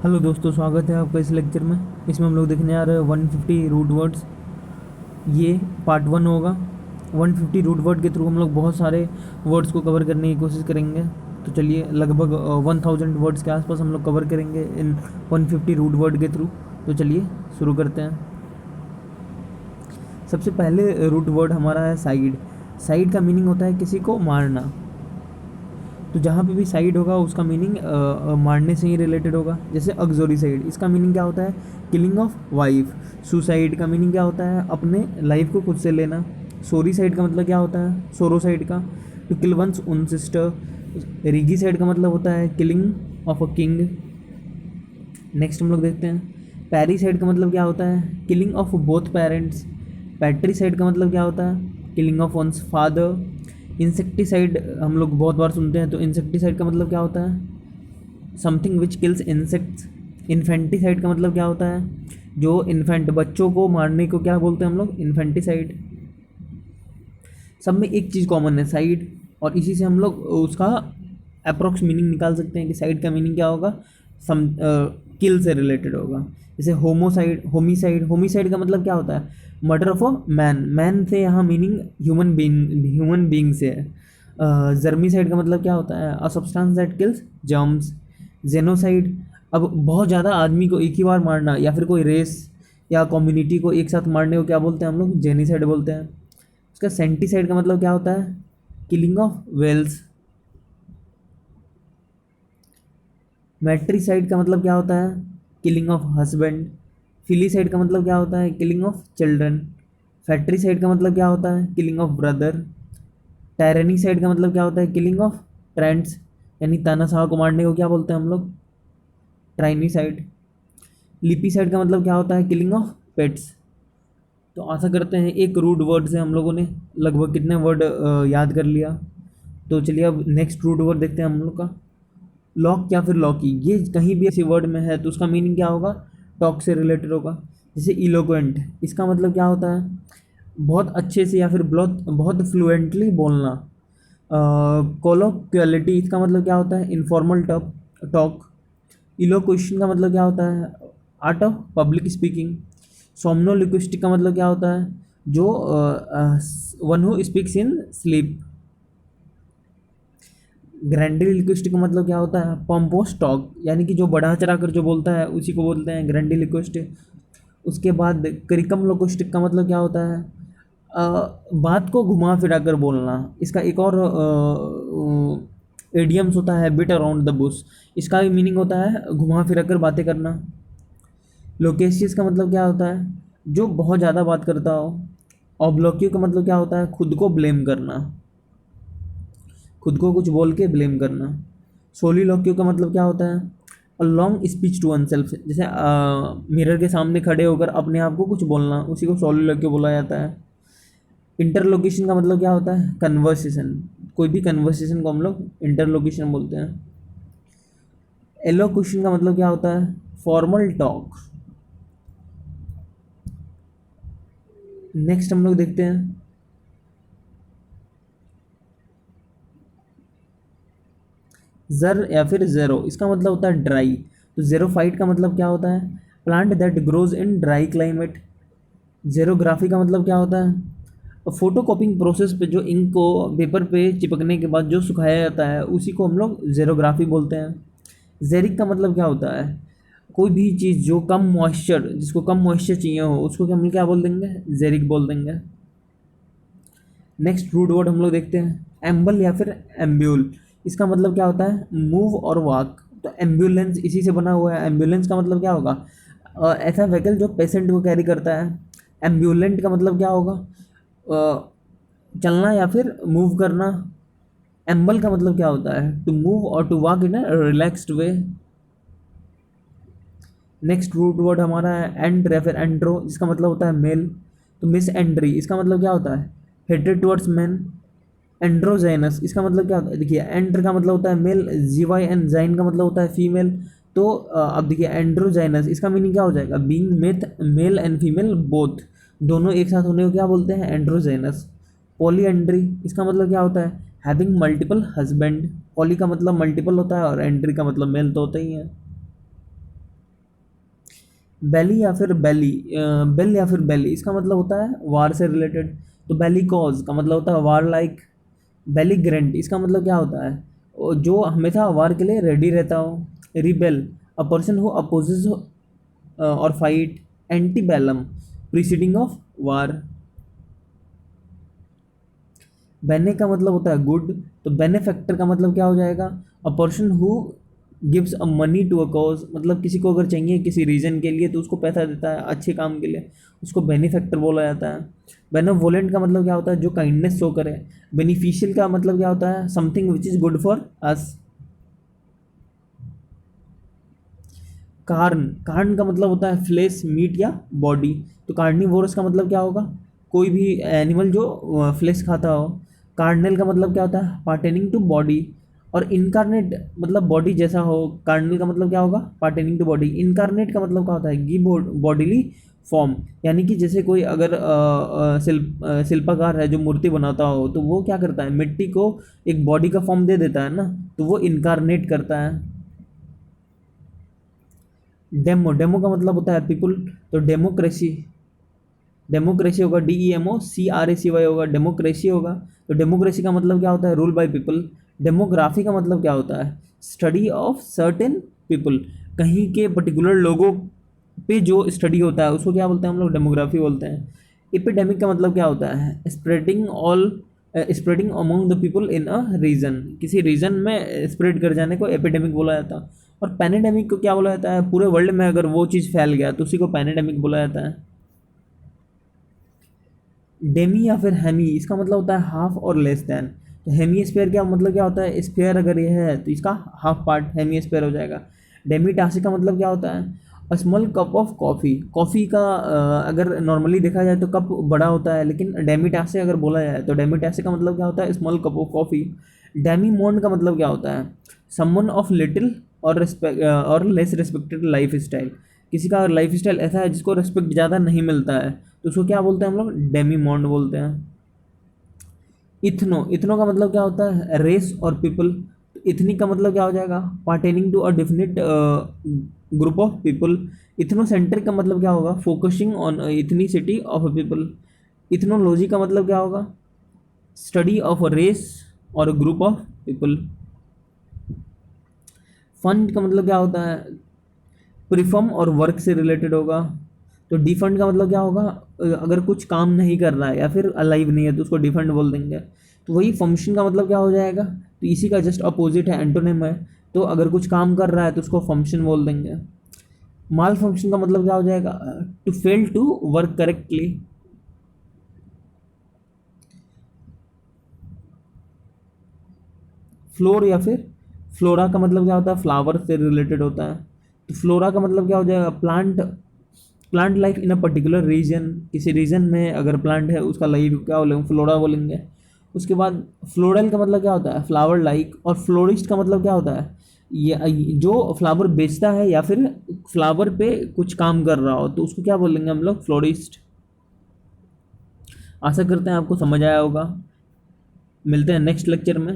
Hello दोस्तों, स्वागत है आपका इस लेक्चर में। इसमें हम लोग देखने आ रहे हैं 150 रूट वर्ड्स। ये पार्ट 1 होगा। 150 रूट वर्ड के थ्रू हम लोग बहुत सारे वर्ड्स को कवर करने की कोशिश करेंगे। तो चलिए, लगभग 1000 वर्ड्स के आसपास हम लोग कवर करेंगे इन 150 रूट वर्ड के थ्रू। तो चलिए शुरू करते हैं। सबसे पहले रूट वर्ड हमारा है साइड। साइड का मीनिंग होता है किसी को मारना। तो जहाँ पे भी साइड होगा उसका मीनिंग मारने से ही रिलेटेड होगा। जैसे अग्जोरी साइड, इसका मीनिंग क्या होता है? Killing of wife. सुसाइड का मीनिंग क्या होता है? अपने लाइफ को खुद से लेना। सोरी साइड का मतलब क्या होता है? सोरो साइड का, to kill one's own sister. Regicide का मतलब होता है killing of a king. Next हम लोग देखते हैं, पैरी साइड का मतलब क्या होता है? Killing of both parents. Patricide का मतलब क्या होता है? Killing of one's father. Insecticide हम लोग बहुत बार सुनते हैं, तो इंसेक्टिसाइड का मतलब क्या होता है? Something which kills insects. Infanticide का मतलब क्या होता है? जो इन्फेंट बच्चों को मारने को क्या बोलते हैं हम लोग? इन्फेंटिसाइड। सब में एक चीज़ कॉमन है, साइड, और इसी से हम लोग उसका अप्रोक्स मीनिंग निकाल सकते हैं कि साइड का मीनिंग क्या होगा। सम किल से रिलेटेड होगा। जैसे होमोसाइड, होमिसाइड। होमिसाइड का मतलब क्या होता है? Murder of a man. Man से यहाँ मीनिंग ह्यूमन बीइंग से है। जर्मीसाइड का मतलब क्या होता है? A substance that kills germs. Genocide, अब बहुत ज़्यादा आदमी को एक ही बार मारना, या फिर कोई रेस या कम्युनिटी को एक साथ मारने को क्या बोलते हैं हम लोग? जेनीसाइड बोलते हैं। उसका सेंटीसाइड का मतलब क्या होता है? Killing of Wales. मैट्रीसाइड का मतलब क्या होता है? Killing of husband. फिलीसाइड का मतलब क्या होता है? Killing of children. फैट्रीसाइड का मतलब क्या होता है? Killing of brother. टायरनीसाइड का मतलब क्या होता है? किलिंग ऑफ ट्रेंड्स, यानी तानाशाह को मारने को क्या बोलते हैं हम लोग? ट्राइनीसाइड। लिपीसाइड का मतलब क्या होता है? Killing of pets. तो आशा करते हैं एक रूट वर्ड से हम लोगों ने लगभग कितने वर्ड याद कर लिया। तो चलिए अब नेक्स्ट रूट वर्ड देखते हैं हम लोग का। लॉक या फिर लॉकी, ये कहीं भी ऐसे वर्ड में है तो उसका मीनिंग क्या होगा? टॉक से रिलेटेड होगा। जैसे इलोक्वेंट, इसका मतलब क्या होता है? बहुत अच्छे से या फिर बहुत फ्लुएंटली बोलना। कोलोक्युअलिटी, इसका मतलब क्या होता है? Informal talk. इलोक्वेशन का मतलब क्या होता है? Art of public speaking. Somniloquistic का मतलब क्या होता है? जो one who speaks in sleep. Grandiloquist का मतलब क्या होता है? पम्पोस टॉक, यानी कि जो बढ़ा चढ़ा कर जो बोलता है उसी को बोलते हैं ग्रैंडिलिक्विस्ट। उसके बाद क्रिकम लोकोस्टिक का मतलब क्या होता है? बात को घुमा फिरा कर बोलना। इसका एक और एडियम्स होता है, बिट अराउंड द बुश। इसका भी मीनिंग होता है घुमा फिरा कर बातें करना। लोकेशियस का मतलब क्या होता है? जो बहुत ज़्यादा बात करता हो। ऑब्लोक्यू का मतलब क्या होता है? खुद को ब्लेम करना, खुद को कुछ बोल के ब्लेम करना। सोलिलोक्यू का मतलब क्या होता है? A long speech to oneself, जैसे मिरर के सामने खड़े होकर अपने आप को कुछ बोलना, उसी को सोलिलोक्यू बोला जाता है। इंटरलोकेशन का मतलब क्या होता है? कन्वर्सेशन। कोई भी कन्वर्सेशन को हम लोग इंटरलोकेशन बोलते हैं। एलोक्यूशन का मतलब क्या होता है? Formal talk. नेक्स्ट हम लोग देखते हैं, जर या फिर ज़ेरो, इसका मतलब होता है ड्राई। तो ज़ेरोफाइट का मतलब क्या होता है? Plant that grows in dry climate. Xerography का मतलब क्या होता है? फोटो कॉपिंग प्रोसेस पे जो इंक को पेपर पे चिपकने के बाद जो सुखाया जाता है उसी को हम लोग ज़ेरोग्राफी बोलते हैं। जेरिक का मतलब क्या होता है? कोई भी चीज़ जो कम मॉइस्चर, जिसको कम मॉइस्चर चाहिए हो, उसको हम क्या बोल देंगे? जेरिक बोल देंगे। नेक्स्ट रूट वर्ड हम लोग देखते हैं, एम्बल या फिर एम्ब्यूल। इसका मतलब क्या होता है? मूव और वॉक। तो एम्बुलेंस इसी से बना हुआ है। एम्बुलेंस का मतलब क्या होगा? ऐसा व्हीकल जो पेशेंट को कैरी करता है। एम्बुलेंट का मतलब क्या होगा? अ, चलना या फिर मूव करना। एम्बल का मतलब क्या होता है? To move or to walk in a relaxed way. Next root word हमारा है एंड्र या फिर एंड्रो, जिसका मतलब होता है मेल। तो मिस एंड्री, इसका मतलब क्या होता है? Hated towards man. एंड्रोजाइनस, इसका मतलब क्या होता है? देखिए, एंड्र का मतलब होता है मेल, जी वाई एन जाइन का मतलब होता है फीमेल। तो अब देखिए, एंड्रोजाइनस इसका मीनिंग क्या हो जाएगा? Being meth male and female both, दोनों एक साथ होने को क्या बोलते हैं? एंड्रोजाइनस। पॉलीएंड्री, इसका मतलब क्या होता है? Having multiple husband. पॉली का मतलब मल्टीपल होता है और एंड्री का मतलब मेल तो होता ही है। बेली या फिर बेली, बेल या फिर बेली, इसका मतलब होता है वार से रिलेटेड। तो बेली कॉज का मतलब होता है वार लाइक। बेलीग्रेंट इसका मतलब क्या होता है, जो हमेशा वार के लिए रेडी रहता हो। Rebel, a person who opposes और fight. Antebellum, preceding of war. Bene का मतलब होता है गुड, तो बेनेफैक्टर का मतलब क्या हो जाएगा, a person who gives a money to a cause, मतलब किसी को अगर चाहिए किसी रीजन के लिए तो उसको पैसा देता है अच्छे काम के लिए, उसको बेनिफैक्टर बोला जाता है। बेनेवोलेंट का मतलब क्या होता है, जो काइंडनेस शो करे। बेनिफिशियल का मतलब क्या होता है, something which is good for us. Corn, corn का मतलब होता है फ्लेश, मीट या बॉडी। तो कार्निवोरस का मतलब क्या होगा, कोई भी एनिमल जो फ्लेश खाता हो। कार्नल का मतलब क्या होता है, पार्टेनिंग टू बॉडी। और इनकारनेट मतलब बॉडी जैसा हो। कार्नल का मतलब क्या होगा, पार्टेनिंग टू बॉडी। इनकारनेट का मतलब क्या होता है, गी बॉडीली फॉर्म, यानी कि जैसे कोई अगर शिल्पकार है जो मूर्ति बनाता हो, तो वो क्या करता है, मिट्टी को एक बॉडी का फॉर्म दे देता है ना, तो वो इनकारनेट करता है। डेमो, डेमो का मतलब होता है पीपुल। तो डेमोक्रेसी, डेमोक्रेसी होगा, DEMOCRACY होगा, डेमोक्रेसी होगा। तो डेमोक्रेसी का मतलब क्या होता है, रूल बाय पीपल। डेमोग्राफी का मतलब क्या होता है, स्टडी ऑफ सर्टेन पीपल, कहीं के पर्टिकुलर लोगों पे जो स्टडी होता है उसको क्या बोलते हैं हम लोग, डेमोग्राफी बोलते हैं। एपिडेमिक का मतलब क्या होता है, spreading all, spreading among the people in a region, किसी रीजन में स्प्रेड कर जाने को एपिडेमिक बोला जाता है। और पैनेडेमिक को क्या बोला जाता है, पूरे वर्ल्ड में अगर वो चीज़ फैल गया तो उसी को पैनेडेमिक बोला जाता है। डेमी या फिर हेमी, इसका मतलब होता है हाफ और लेस देन। तो हेमी स्फेयर क्या मतलब क्या होता है, स्फेयर अगर ये है तो इसका हाफ पार्ट हेमी स्फेयर हो जाएगा। डेमी टासी का मतलब क्या होता है, a small cup of coffee. Coffee का अगर नॉर्मली देखा जाए तो कप बड़ा होता है, लेकिन डेमी टासे अगर बोला जाए तो डेमी टासे का मतलब क्या होता है, small cup of coffee. Demimonde का मतलब क्या होता है, समवन ऑफ लिटिल और रिस्पेक्ट और लेस रिस्पेक्टेड लाइफ स्टाइल, किसी का लाइफ स्टाइल ऐसा है जिसको रिस्पेक्ट ज़्यादा नहीं मिलता है, तो उसको क्या बोलते हैं हम लोग, डेमी मॉन्ड बोलते हैं। इथनो, इथनो का मतलब क्या होता है, रेस और पीपल। इथनिक का मतलब क्या हो जाएगा, pertaining to a definite group of people. Ethnocentric का मतलब क्या होगा, focusing on ethnicity of a people. Ethnology का मतलब क्या होगा, स्टडी ऑफ अ रेस और ग्रुप ऑफ पीपल। फंड का मतलब क्या होता है, प्रीफर्म और वर्क से रिलेटेड होगा। तो डिफंड का मतलब क्या होगा, अगर कुछ काम नहीं कर रहा है या फिर अलाइव नहीं है तो उसको डिफंड बोल देंगे। तो वही फंक्शन का मतलब क्या हो जाएगा, तो इसी का जस्ट अपोजिट है, एंटोनिम है। तो अगर कुछ काम कर रहा है तो उसको फंक्शन बोल देंगे। माल फंक्शन का मतलब क्या हो जाएगा, to fail to work correctly. Floor या फिर फ्लोरा का मतलब क्या होता है, फ्लावर से रिलेटेड होता है। तो फ्लोरा का मतलब क्या हो जाएगा, plant, plant life in a particular region, किसी रीजन में अगर प्लांट है उसका लाइफ क्या बोलेंगे, फ्लोरा बोलेंगे। उसके बाद फ्लोरल का मतलब क्या होता है, फ्लावर लाइक। और फ्लोरिस्ट का मतलब क्या होता है, ये जो फ्लावर बेचता है या फिर फ्लावर पे कुछ काम कर रहा हो तो उसको क्या बोलेंगे हम लोग, फ्लोरिस्ट। आशा करते हैं आपको समझ आया होगा। मिलते हैं नेक्स्ट लेक्चर में।